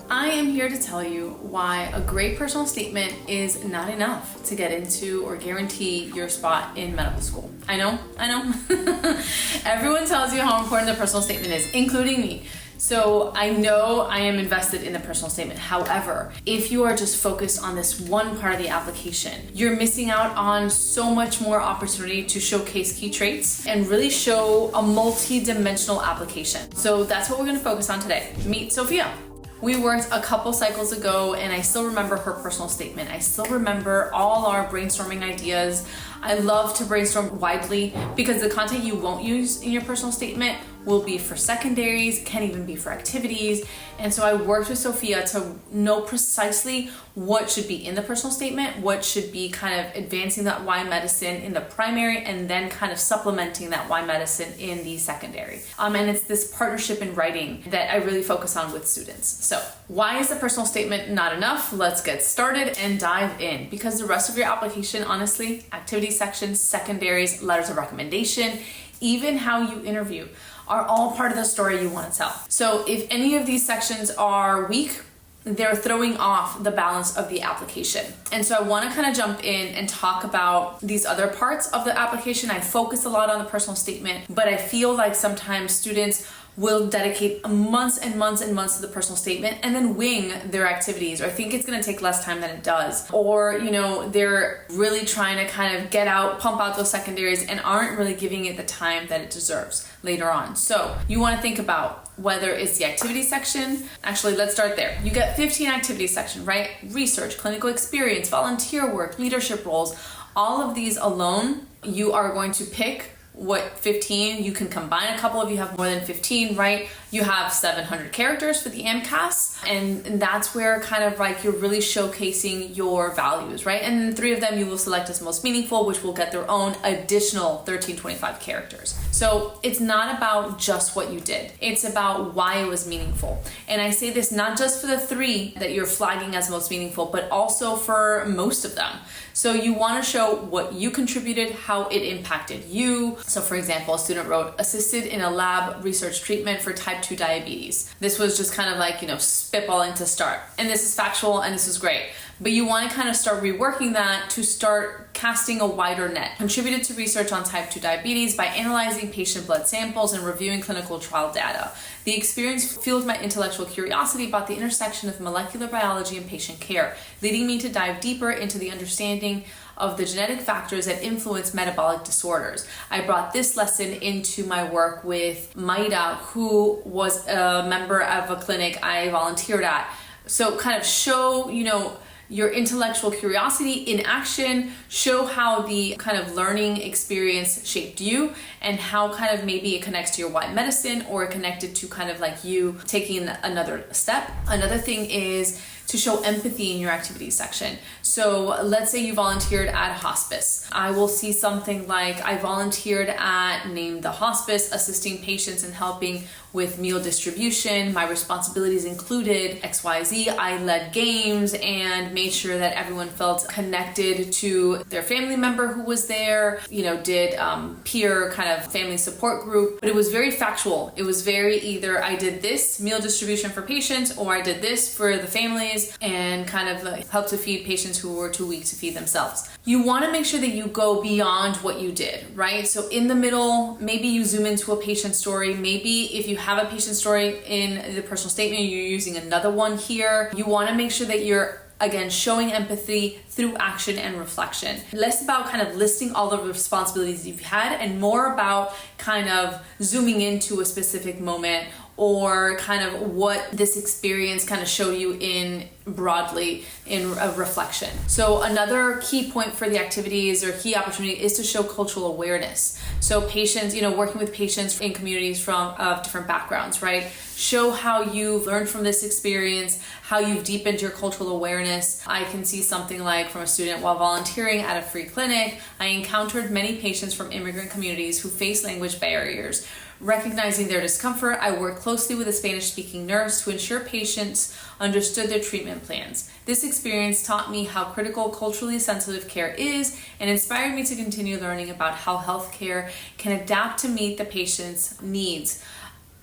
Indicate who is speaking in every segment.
Speaker 1: I am here to tell you why a great personal statement is not enough to get into or guarantee your spot in medical school. I know. Everyone tells you how important the personal statement is, including me. So I know I am invested in the personal statement. However, if you are just focused on this one part of the application, you're missing out on so much more opportunity to showcase key traits and really show a multi-dimensional application. So that's what we're going to focus on today. Meet Sophia. We worked a couple cycles ago and I still remember her personal statement. I still remember all our brainstorming ideas. I love to brainstorm widely because the content you won't use in your personal statement will be for secondaries, can even be for activities. And so I worked with Sophia to know precisely what should be in the personal statement, what should be kind of advancing that Y medicine in the primary, and then kind of supplementing that Y medicine in the secondary. And it's this partnership in writing that I really focus on with students. So why is the personal statement not enough? Let's get started and dive in, because the rest of your application, honestly, activity sections, secondaries, letters of recommendation, even how you interview, are all part of the story you want to tell. So if any of these sections are weak, they're throwing off the balance of the application. And so I want to kind of jump in and talk about these other parts of the application. I focus a lot on the personal statement, but I feel like sometimes students will dedicate months and months and months to the personal statement and then wing their activities, or think it's going to take less time than it does. Or, they're really trying to kind of pump out those secondaries and aren't really giving it the time that it deserves later on. So you want to think about whether it's the activity section. Actually, let's start there. You get 15 activity section, right? Research, clinical experience, volunteer work, leadership roles. All of these alone, you are going to pick 15. You can combine a couple if you have more than 15, right? You have 700 characters for the AMCAS, and that's where kind of like you're really showcasing your values, right? And then 3 of them you will select as most meaningful, which will get their own additional 1325 characters. So it's not about just what you did. It's about why it was meaningful. And I say this not just for the 3 that you're flagging as most meaningful, but also for most of them. So you want to show what you contributed, how it impacted you. So for example, a student wrote, assisted in a lab research treatment for type 2 diabetes. This was just kind of like, spitballing to start. And this is factual and this is great. But you want to kind of start reworking that to start casting a wider net. Contributed to research on type 2 diabetes by analyzing patient blood samples and reviewing clinical trial data. The experience fueled my intellectual curiosity about the intersection of molecular biology and patient care, leading me to dive deeper into the understanding of the genetic factors that influence metabolic disorders. I brought this lesson into my work with Maida, who was a member of a clinic I volunteered at. So kind of show, your intellectual curiosity in action, show how the kind of learning experience shaped you and how kind of maybe it connects to your Y medicine or connected to kind of like you taking another step. Another thing is to show empathy in your activities section. So let's say you volunteered at a hospice. I will see something like, I volunteered at name the hospice, assisting patients and helping with meal distribution. My responsibilities included XYZ. I led games and made sure that everyone felt connected to their family member who was there, did peer kind of family support group. But it was very factual. It was very either I did this meal distribution for patients or I did this for the families and kind of like helped to feed patients who were too weak to feed themselves. You want to make sure that you go beyond what you did, right? So in the middle, maybe you zoom into a patient story. Maybe if you have a patient story in the personal statement, you're using another one here. You want to make sure that you're, again, showing empathy through action and reflection. Less about kind of listing all the responsibilities you've had and more about kind of zooming into a specific moment or kind of what this experience kind of showed you in broadly in a reflection. So another key point for the activities or key opportunity is to show cultural awareness. So patients, working with patients in communities of different backgrounds, right? Show how you've learned from this experience, how you've deepened your cultural awareness. I can see something like from a student while volunteering at a free clinic, I encountered many patients from immigrant communities who face language barriers. Recognizing their discomfort, I worked closely with a Spanish-speaking nurse to ensure patients understood their treatment plans. This experience taught me how critical culturally sensitive care is and inspired me to continue learning about how healthcare can adapt to meet the patient's needs.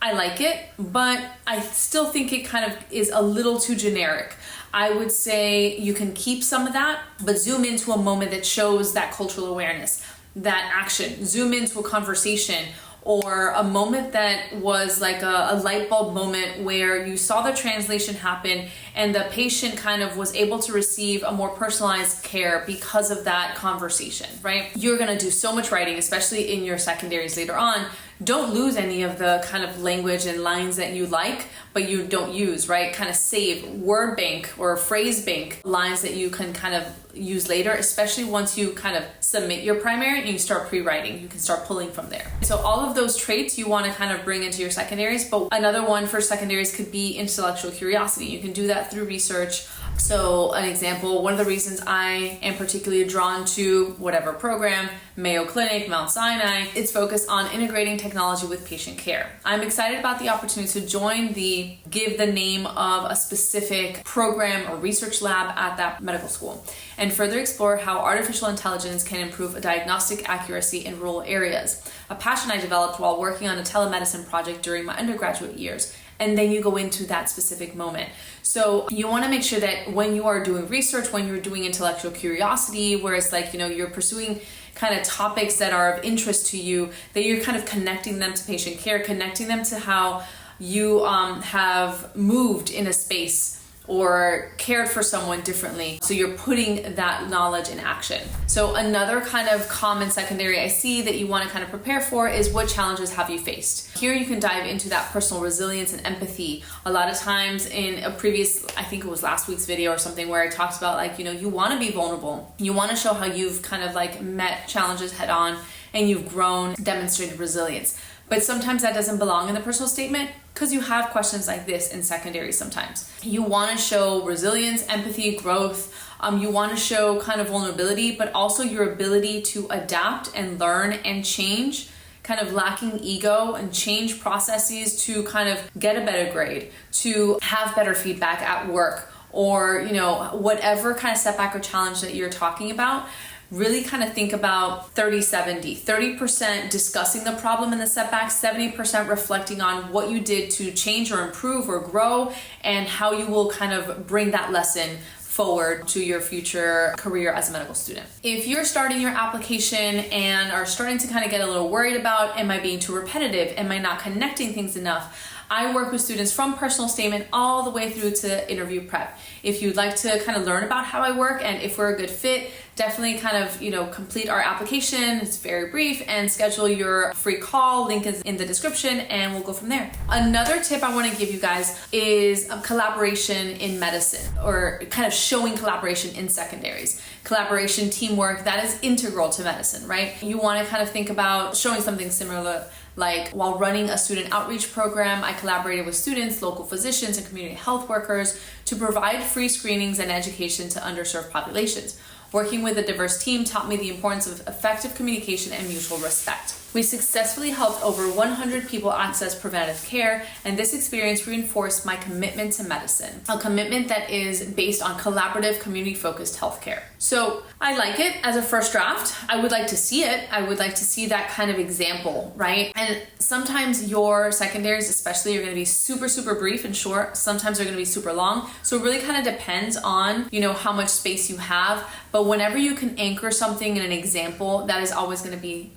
Speaker 1: I like it, but I still think it kind of is a little too generic. I would say you can keep some of that, but zoom into a moment that shows that cultural awareness, that action. Zoom into a conversation or a moment that was like a light bulb moment where you saw the translation happen and the patient kind of was able to receive a more personalized care because of that conversation, right? You're gonna do so much writing, especially in your secondaries later on. Don't lose any of the kind of language and lines that you like, but you don't use, right? Kind of save word bank or phrase bank lines that you can kind of use later, especially once you kind of submit your primary and you start pre-writing. You can start pulling from there. So all of those traits you want to kind of bring into your secondaries, but another one for secondaries could be intellectual curiosity. You can do that through research. So an example, one of the reasons I am particularly drawn to whatever program, Mayo Clinic, Mount Sinai, it's focused on integrating technology with patient care. I'm excited about the opportunity to give the name of a specific program or research lab at that medical school and further explore how artificial intelligence can improve diagnostic accuracy in rural areas, a passion I developed while working on a telemedicine project during my undergraduate years. And then you go into that specific moment. So you want to make sure that when you are doing research, when you're doing intellectual curiosity, where it's like, you're pursuing kind of topics that are of interest to you, that you're kind of connecting them to patient care, connecting them to how you have moved in a space or cared for someone differently. So you're putting that knowledge in action. So another kind of common secondary I see that you want to kind of prepare for is what challenges have you faced? Here you can dive into that personal resilience and empathy. A lot of times in a previous, I think it was last week's video or something where I talked about like, you want to be vulnerable. You want to show how you've kind of like met challenges head on and you've grown, demonstrated resilience. But sometimes that doesn't belong in the personal statement because you have questions like this in secondary sometimes. You want to show resilience, empathy, growth. You want to show kind of vulnerability, but also your ability to adapt and learn and change, kind of lacking ego and change processes to kind of get a better grade, to have better feedback at work, or whatever kind of setback or challenge that you're talking about. Really kind of think about 30-70, 30% discussing the problem and the setbacks, 70% reflecting on what you did to change or improve or grow, and how you will kind of bring that lesson forward to your future career as a medical student. If you're starting your application and are starting to kind of get a little worried about, am I being too repetitive? Am I not connecting things enough? I work with students from personal statement all the way through to interview prep. If you'd like to kind of learn about how I work and if we're a good fit, definitely kind of, complete our application. It's very brief, and schedule your free call. Link is in the description and we'll go from there. Another tip I want to give you guys is collaboration in medicine, or kind of showing collaboration in secondaries. Collaboration, teamwork, that is integral to medicine, right? You want to kind of think about showing something similar. Like while running a student outreach program, I collaborated with students, local physicians, and community health workers to provide free screenings and education to underserved populations. Working with a diverse team taught me the importance of effective communication and mutual respect. We successfully helped over 100 people access preventative care, and this experience reinforced my commitment to medicine, a commitment that is based on collaborative, community-focused healthcare. So I like it as a first draft. I would like to see it. I would like to see that kind of example, right? And sometimes your secondaries, especially, are going to be super, super brief and short. Sometimes they're going to be super long. So it really kind of depends on, how much space you have. But whenever you can anchor something in an example, that is always going to be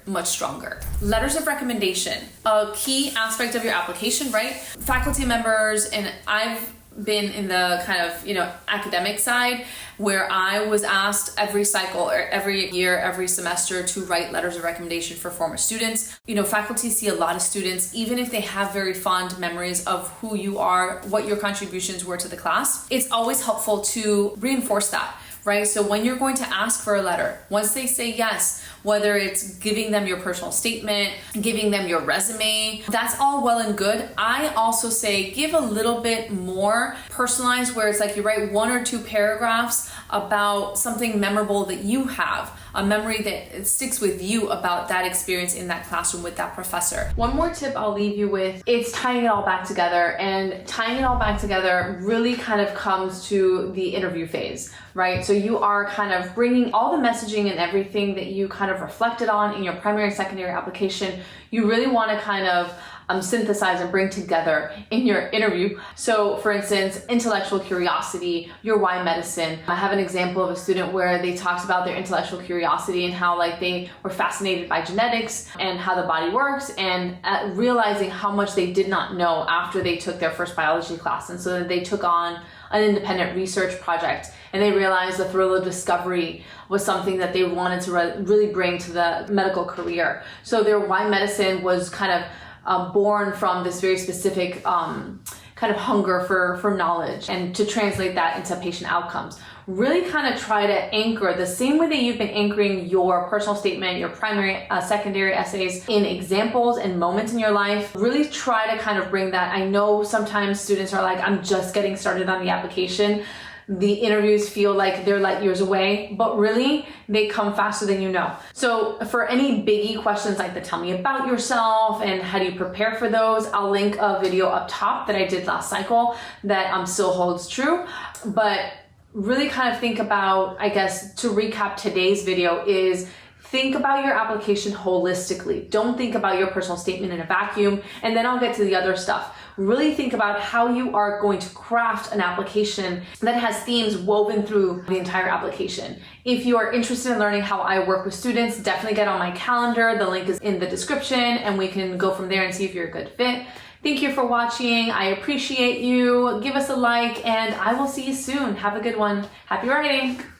Speaker 1: much stronger. Letters of recommendation, a key aspect of your application, right? Faculty members, and I've been in the kind of, academic side where I was asked every cycle or every year, every semester to write letters of recommendation for former students. Faculty see a lot of students, even if they have very fond memories of who you are, what your contributions were to the class. It's always helpful to reinforce that. Right? So when you're going to ask for a letter, once they say yes, whether it's giving them your personal statement, giving them your resume, that's all well and good. I also say give a little bit more personalized, where it's like you write 1 or 2 paragraphs about something memorable that you have, a memory that sticks with you about that experience in that classroom with that professor. One more tip I'll leave you with, it's tying it all back together, and tying it all back together really kind of comes to the interview phase, right? So you are kind of bringing all the messaging and everything that you kind of reflected on in your primary and secondary application. You really want to kind of synthesize and bring together in your interview. So for instance, intellectual curiosity, your why medicine. I have an example of a student where they talked about their intellectual curiosity and how like they were fascinated by genetics and how the body works, and realizing how much they did not know after they took their first biology class. And so they took on an independent research project, and they realized the thrill of discovery was something that they wanted to really bring to the medical career. So their why medicine was kind of born from this very specific kind of hunger for knowledge, and to translate that into patient outcomes. Really kind of try to anchor the same way that you've been anchoring your personal statement, your primary, secondary essays in examples and moments in your life. Really try to kind of bring that. I know sometimes students are like, I'm just getting started on the application. The interviews feel like they're light years away, but really they come faster than you know. So for any biggie questions like the tell me about yourself and how do you prepare for those, I'll link a video up top that I did last cycle that still holds true. But really kind of think about, I guess, to recap today's video is think about your application holistically. Don't think about your personal statement in a vacuum, and then I'll get to the other stuff. Really think about how you are going to craft an application that has themes woven through the entire application. If you are interested in learning how I work with students, definitely get on my calendar. The link is in the description, and we can go from there and see if you're a good fit. Thank you for watching. I appreciate you. Give us a like, and I will see you soon. Have a good one. Happy writing.